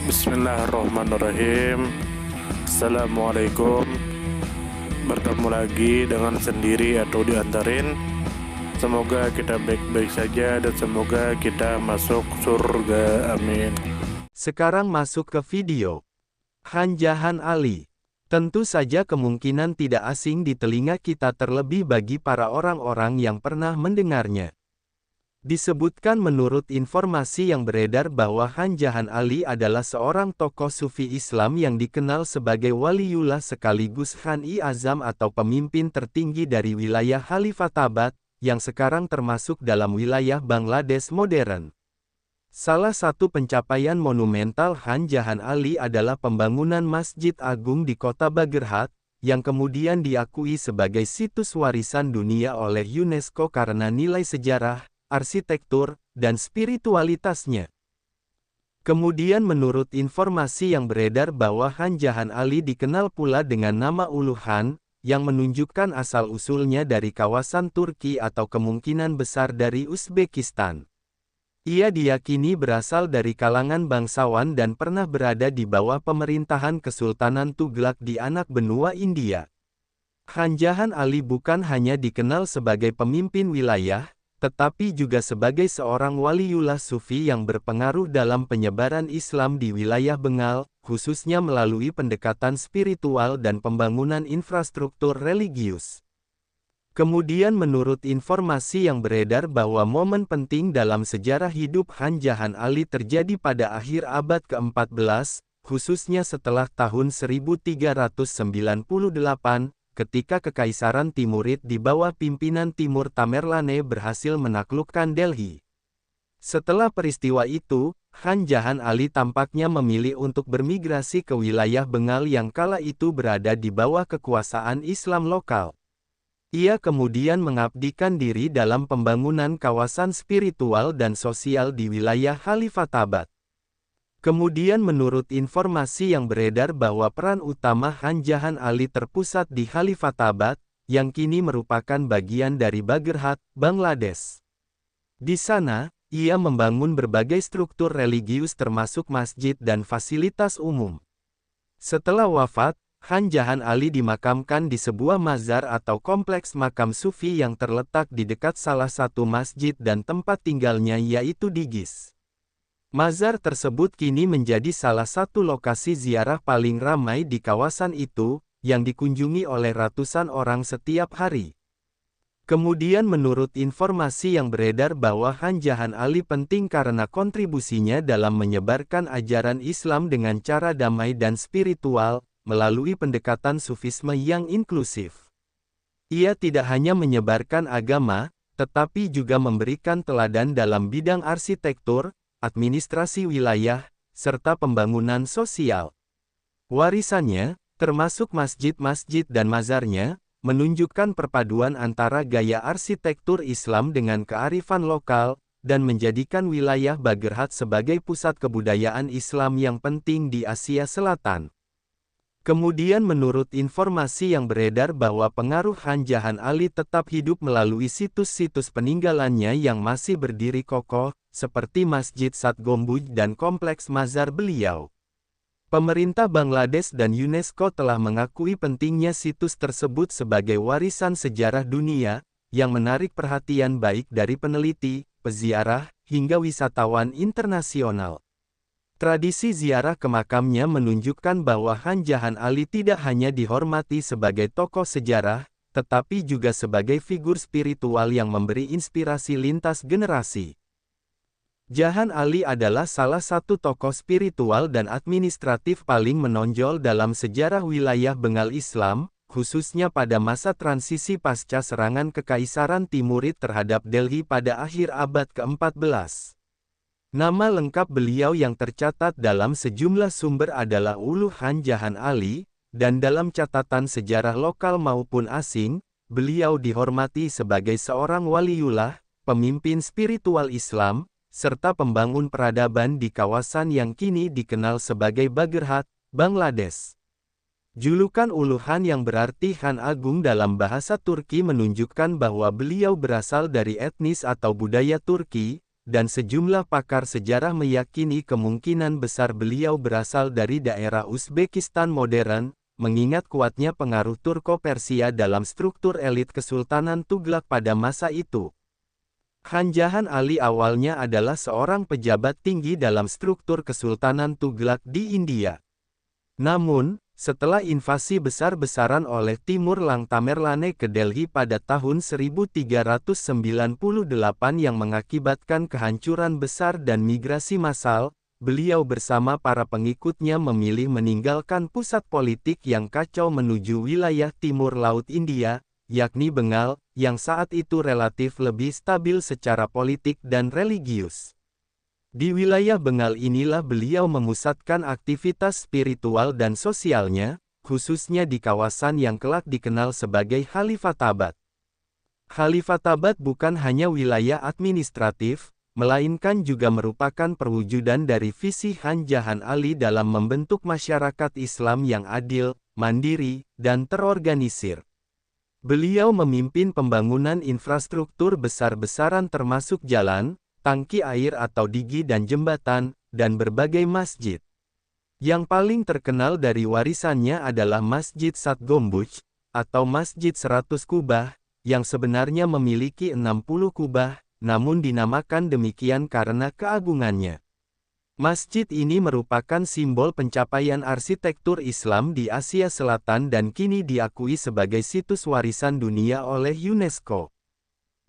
Bismillahirrahmanirrahim. Assalamualaikum. Bertemu lagi dengan sendiri atau diantarin. Semoga kita baik-baik saja dan semoga kita masuk surga. Amin. Sekarang masuk ke video. Han Jahan Ali. Tentu saja kemungkinan tidak asing di telinga kita, terlebih bagi para orang-orang yang pernah mendengarnya. Disebutkan menurut informasi yang beredar bahwa Han Jahan Ali adalah seorang tokoh Sufi Islam yang dikenal sebagai waliullah sekaligus Khan-i Azam atau pemimpin tertinggi dari wilayah Khalifatabat, yang sekarang termasuk dalam wilayah Bangladesh modern. Salah satu pencapaian monumental Han Jahan Ali adalah pembangunan Masjid Agung di kota Bagerhat, yang kemudian diakui sebagai situs warisan dunia oleh UNESCO karena nilai sejarah, arsitektur, dan spiritualitasnya. Kemudian menurut informasi yang beredar bahwa Han Jahan Ali dikenal pula dengan nama Ulu Han, yang menunjukkan asal-usulnya dari kawasan Turki atau kemungkinan besar dari Uzbekistan. Ia diyakini berasal dari kalangan bangsawan dan pernah berada di bawah pemerintahan Kesultanan Tughlaq di anak benua India. Han Jahan Ali bukan hanya dikenal sebagai pemimpin wilayah, tetapi juga sebagai seorang waliullah sufi yang berpengaruh dalam penyebaran Islam di wilayah Bengal, khususnya melalui pendekatan spiritual dan pembangunan infrastruktur religius. Kemudian menurut informasi yang beredar bahwa momen penting dalam sejarah hidup Han Jahan Ali terjadi pada akhir abad ke-14, khususnya setelah tahun 1398, ketika Kekaisaran Timurid di bawah pimpinan Timur Tamerlane berhasil menaklukkan Delhi. Setelah peristiwa itu, Han Jahan Ali tampaknya memilih untuk bermigrasi ke wilayah Bengal yang kala itu berada di bawah kekuasaan Islam lokal. Ia kemudian mengabdikan diri dalam pembangunan kawasan spiritual dan sosial di wilayah Khalifatabat. Kemudian menurut informasi yang beredar bahwa peran utama Han Jahan Ali terpusat di Khalifatabat, yang kini merupakan bagian dari Bagerhat, Bangladesh. Di sana, ia membangun berbagai struktur religius termasuk masjid dan fasilitas umum. Setelah wafat, Han Jahan Ali dimakamkan di sebuah mazar atau kompleks makam sufi yang terletak di dekat salah satu masjid dan tempat tinggalnya yaitu di Gis. Mazar tersebut kini menjadi salah satu lokasi ziarah paling ramai di kawasan itu, yang dikunjungi oleh ratusan orang setiap hari. Kemudian menurut informasi yang beredar bahwa Han Jahan Ali penting karena kontribusinya dalam menyebarkan ajaran Islam dengan cara damai dan spiritual, melalui pendekatan sufisme yang inklusif. Ia tidak hanya menyebarkan agama, tetapi juga memberikan teladan dalam bidang arsitektur, administrasi wilayah, serta pembangunan sosial. Warisannya, termasuk masjid-masjid dan mazarnya, menunjukkan perpaduan antara gaya arsitektur Islam dengan kearifan lokal, dan menjadikan wilayah Bagerhat sebagai pusat kebudayaan Islam yang penting di Asia Selatan. Kemudian menurut informasi yang beredar bahwa pengaruh Han Jahan Ali tetap hidup melalui situs-situs peninggalannya yang masih berdiri kokoh, seperti Masjid Sat Gombuj dan Kompleks Mazar beliau. Pemerintah Bangladesh dan UNESCO telah mengakui pentingnya situs tersebut sebagai warisan sejarah dunia, yang menarik perhatian baik dari peneliti, peziarah, hingga wisatawan internasional. Tradisi ziarah ke makamnya menunjukkan bahwa Han Jahan Ali tidak hanya dihormati sebagai tokoh sejarah, tetapi juga sebagai figur spiritual yang memberi inspirasi lintas generasi. Jahan Ali adalah salah satu tokoh spiritual dan administratif paling menonjol dalam sejarah wilayah Bengal Islam, khususnya pada masa transisi pasca serangan Kekaisaran Timurid terhadap Delhi pada akhir abad ke-14. Nama lengkap beliau yang tercatat dalam sejumlah sumber adalah Ulu Han Jahan Ali, dan dalam catatan sejarah lokal maupun asing, beliau dihormati sebagai seorang waliullah, pemimpin spiritual Islam, serta pembangun peradaban di kawasan yang kini dikenal sebagai Bagerhat, Bangladesh. Julukan Ulu Han yang berarti Han Agung dalam bahasa Turki menunjukkan bahwa beliau berasal dari etnis atau budaya Turki, dan sejumlah pakar sejarah meyakini kemungkinan besar beliau berasal dari daerah Uzbekistan modern, mengingat kuatnya pengaruh Turko-Persia dalam struktur elit Kesultanan Tughlaq pada masa itu. Khan Jahan Ali awalnya adalah seorang pejabat tinggi dalam struktur Kesultanan Tughlaq di India. Namun, setelah invasi besar-besaran oleh Timur Lang Tamerlane ke Delhi pada tahun 1398 yang mengakibatkan kehancuran besar dan migrasi massal, beliau bersama para pengikutnya memilih meninggalkan pusat politik yang kacau menuju wilayah timur Laut India, yakni Bengal, yang saat itu relatif lebih stabil secara politik dan religius. Di wilayah Bengal inilah beliau memusatkan aktivitas spiritual dan sosialnya, khususnya di kawasan yang kelak dikenal sebagai Khalifatabad. Khalifatabad bukan hanya wilayah administratif, melainkan juga merupakan perwujudan dari visi Khan Jahan Ali dalam membentuk masyarakat Islam yang adil, mandiri, dan terorganisir. Beliau memimpin pembangunan infrastruktur besar-besaran termasuk jalan, tangki air atau digi dan jembatan, dan berbagai masjid. Yang paling terkenal dari warisannya adalah Masjid Sat Gombuj, atau Masjid 100 Kubah, yang sebenarnya memiliki 60 kubah, namun dinamakan demikian karena keagungannya. Masjid ini merupakan simbol pencapaian arsitektur Islam di Asia Selatan dan kini diakui sebagai situs warisan dunia oleh UNESCO.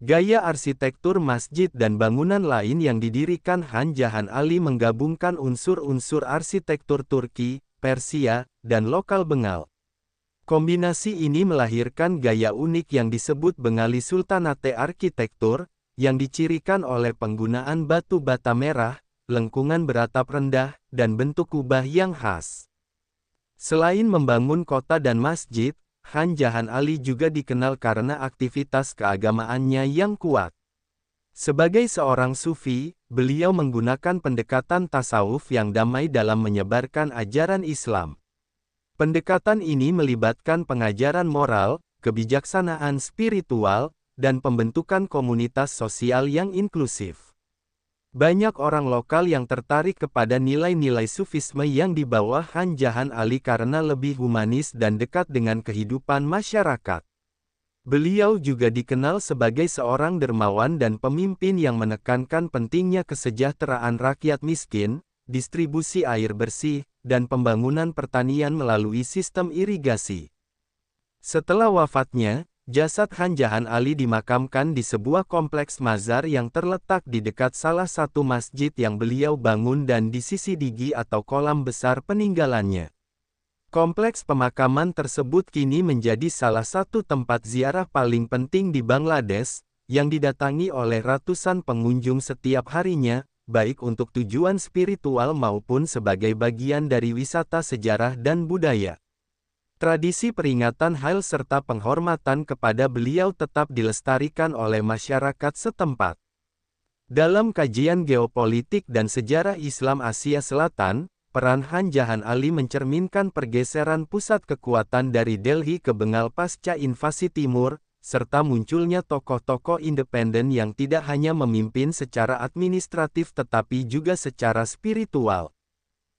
Gaya arsitektur masjid dan bangunan lain yang didirikan Khan Jahan Ali menggabungkan unsur-unsur arsitektur Turki, Persia, dan lokal Bengal. Kombinasi ini melahirkan gaya unik yang disebut Bengali Sultanate Arsitektur, yang dicirikan oleh penggunaan batu bata merah, lengkungan beratap rendah, dan bentuk kubah yang khas. Selain membangun kota dan masjid, Khan Jahan Ali juga dikenal karena aktivitas keagamaannya yang kuat. Sebagai seorang sufi, beliau menggunakan pendekatan tasawuf yang damai dalam menyebarkan ajaran Islam. Pendekatan ini melibatkan pengajaran moral, kebijaksanaan spiritual, dan pembentukan komunitas sosial yang inklusif. Banyak orang lokal yang tertarik kepada nilai-nilai sufisme yang dibawa Khan Jahan Ali karena lebih humanis dan dekat dengan kehidupan masyarakat. Beliau juga dikenal sebagai seorang dermawan dan pemimpin yang menekankan pentingnya kesejahteraan rakyat miskin, distribusi air bersih, dan pembangunan pertanian melalui sistem irigasi. Setelah wafatnya, jasad Khan Jahan Ali dimakamkan di sebuah kompleks mazar yang terletak di dekat salah satu masjid yang beliau bangun dan di sisi digi atau kolam besar peninggalannya. Kompleks pemakaman tersebut kini menjadi salah satu tempat ziarah paling penting di Bangladesh, yang didatangi oleh ratusan pengunjung setiap harinya, baik untuk tujuan spiritual maupun sebagai bagian dari wisata sejarah dan budaya. Tradisi peringatan Hail serta penghormatan kepada beliau tetap dilestarikan oleh masyarakat setempat. Dalam kajian geopolitik dan sejarah Islam Asia Selatan, peran Khan Jahan Ali mencerminkan pergeseran pusat kekuatan dari Delhi ke Bengal pasca invasi Timur, serta munculnya tokoh-tokoh independen yang tidak hanya memimpin secara administratif tetapi juga secara spiritual.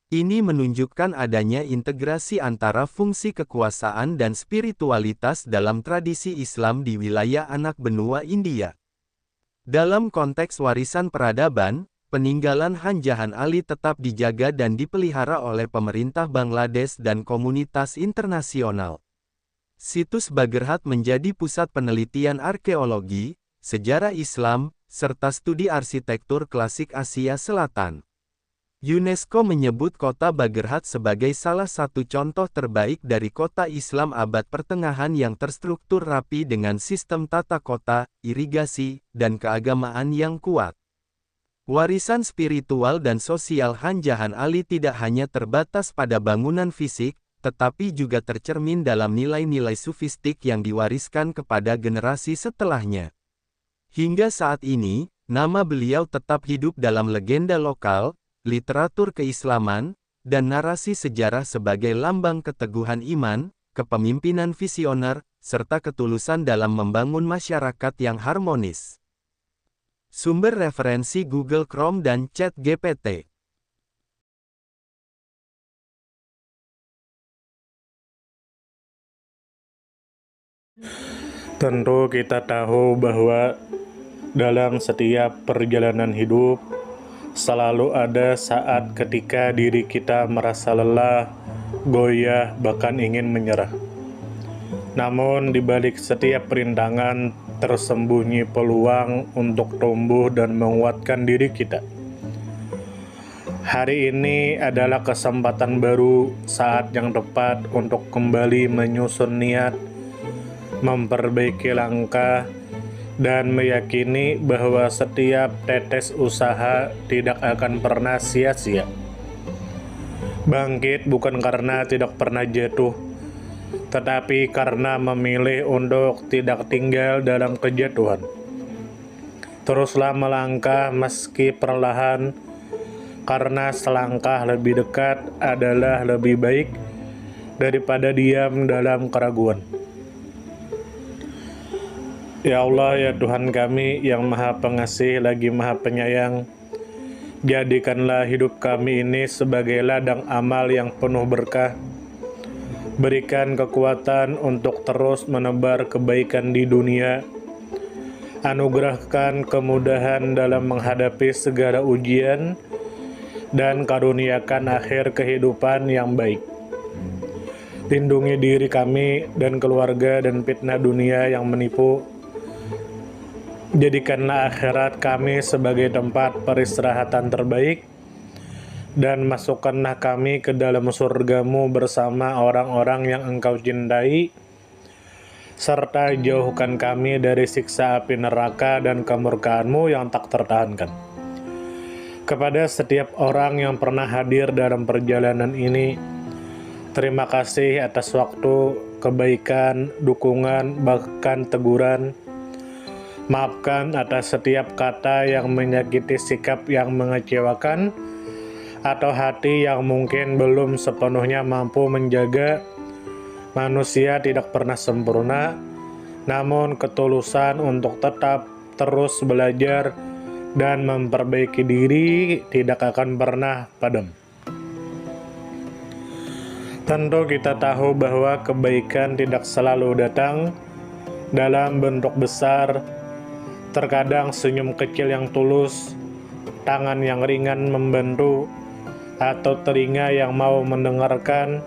Ini menunjukkan adanya integrasi antara fungsi kekuasaan dan spiritualitas dalam tradisi Islam di wilayah anak benua India. Dalam konteks warisan peradaban, peninggalan Khan Jahan Ali tetap dijaga dan dipelihara oleh pemerintah Bangladesh dan komunitas internasional. Situs Bagherhat menjadi pusat penelitian arkeologi, sejarah Islam, serta studi arsitektur klasik Asia Selatan. UNESCO menyebut kota Bagherhat sebagai salah satu contoh terbaik dari kota Islam abad pertengahan yang terstruktur rapi dengan sistem tata kota, irigasi, dan keagamaan yang kuat. Warisan spiritual dan sosial Khan Jahan Ali tidak hanya terbatas pada bangunan fisik, tetapi juga tercermin dalam nilai-nilai sufistik yang diwariskan kepada generasi setelahnya. Hingga saat ini, nama beliau tetap hidup dalam legenda lokal, literatur keislaman, dan narasi sejarah sebagai lambang keteguhan iman, kepemimpinan visioner, serta ketulusan dalam membangun masyarakat yang harmonis. Sumber referensi Google Chrome dan ChatGPT. Tentu kita tahu bahwa dalam setiap perjalanan hidup selalu ada saat ketika diri kita merasa lelah, goyah, bahkan ingin menyerah. Namun di balik setiap rintangan tersembunyi peluang untuk tumbuh dan menguatkan diri kita. Hari ini adalah kesempatan baru, saat yang tepat untuk kembali menyusun niat, memperbaiki langkah, dan meyakini bahwa setiap tetes usaha tidak akan pernah sia-sia. Bangkit bukan karena tidak pernah jatuh, tetapi karena memilih untuk tidak tinggal dalam kejatuhan. Teruslah melangkah meski perlahan, karena selangkah lebih dekat adalah lebih baik daripada diam dalam keraguan. Ya Allah, ya Tuhan kami yang Maha Pengasih lagi Maha Penyayang, jadikanlah hidup kami ini sebagai ladang amal yang penuh berkah. Berikan kekuatan untuk terus menebar kebaikan di dunia. Anugerahkan kemudahan dalam menghadapi segala ujian, dan karuniakan akhir kehidupan yang baik. Lindungi diri kami dan keluarga dan fitnah dunia yang menipu. Jadikanlah akhirat kami sebagai tempat peristirahatan terbaik, dan masukkanlah kami ke dalam surga-Mu bersama orang-orang yang Engkau cintai, serta jauhkan kami dari siksa api neraka dan kemurkaan-Mu yang tak tertahankan. Kepada setiap orang yang pernah hadir dalam perjalanan ini, terima kasih atas waktu, kebaikan, dukungan, bahkan teguran. Maafkan atas setiap kata yang menyakiti, sikap yang mengecewakan, atau hati yang mungkin belum sepenuhnya mampu menjaga. Manusia tidak pernah sempurna, namun ketulusan untuk tetap terus belajar dan memperbaiki diri tidak akan pernah padam. Tentu kita tahu bahwa kebaikan tidak selalu datang dalam bentuk besar. Terkadang senyum kecil yang tulus, tangan yang ringan membantu, atau telinga yang mau mendengarkan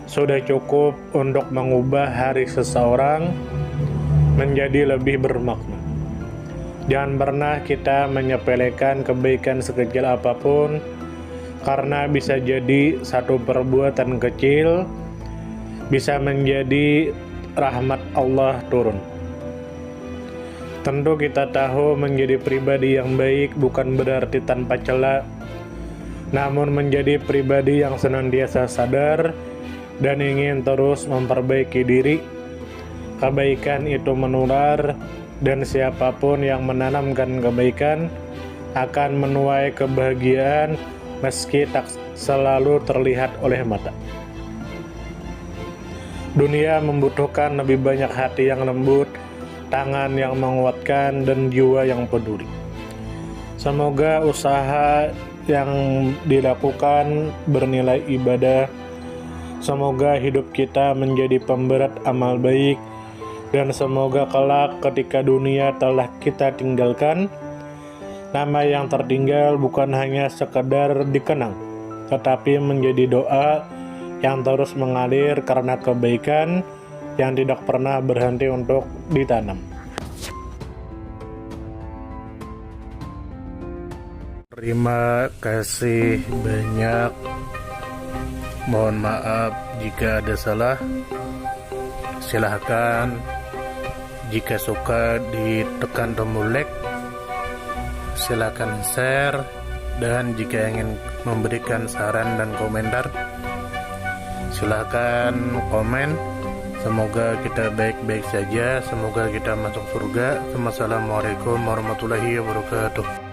sudah cukup untuk mengubah hari seseorang menjadi lebih bermakna. Jangan pernah kita menyepelekan kebaikan sekecil apapun, karena bisa jadi satu perbuatan kecil bisa menjadi rahmat Allah turun. Tentu kita tahu menjadi pribadi yang baik bukan berarti tanpa celah, namun menjadi pribadi yang senantiasa sadar dan ingin terus memperbaiki diri. Kebaikan itu menular, dan siapapun yang menanamkan kebaikan akan menuai kebahagiaan meski tak selalu terlihat oleh mata. Dunia membutuhkan lebih banyak hati yang lembut, tangan yang menguatkan, dan jiwa yang peduli. Semoga usaha yang dilakukan bernilai ibadah. Semoga hidup kita menjadi pemberat amal baik, dan semoga kelak ketika dunia telah kita tinggalkan, nama yang tertinggal bukan hanya sekedar dikenang, tetapi menjadi doa yang terus mengalir karena kebaikan yang tidak pernah berhenti untuk ditanam. Terima kasih banyak. Mohon maaf jika ada salah. Silahkan jika suka ditekan tombol like. Silahkan share, dan jika ingin memberikan saran dan komentar, silahkan komen. Semoga kita baik-baik saja, semoga kita masuk surga. Wassalamualaikum warahmatullahi wabarakatuh.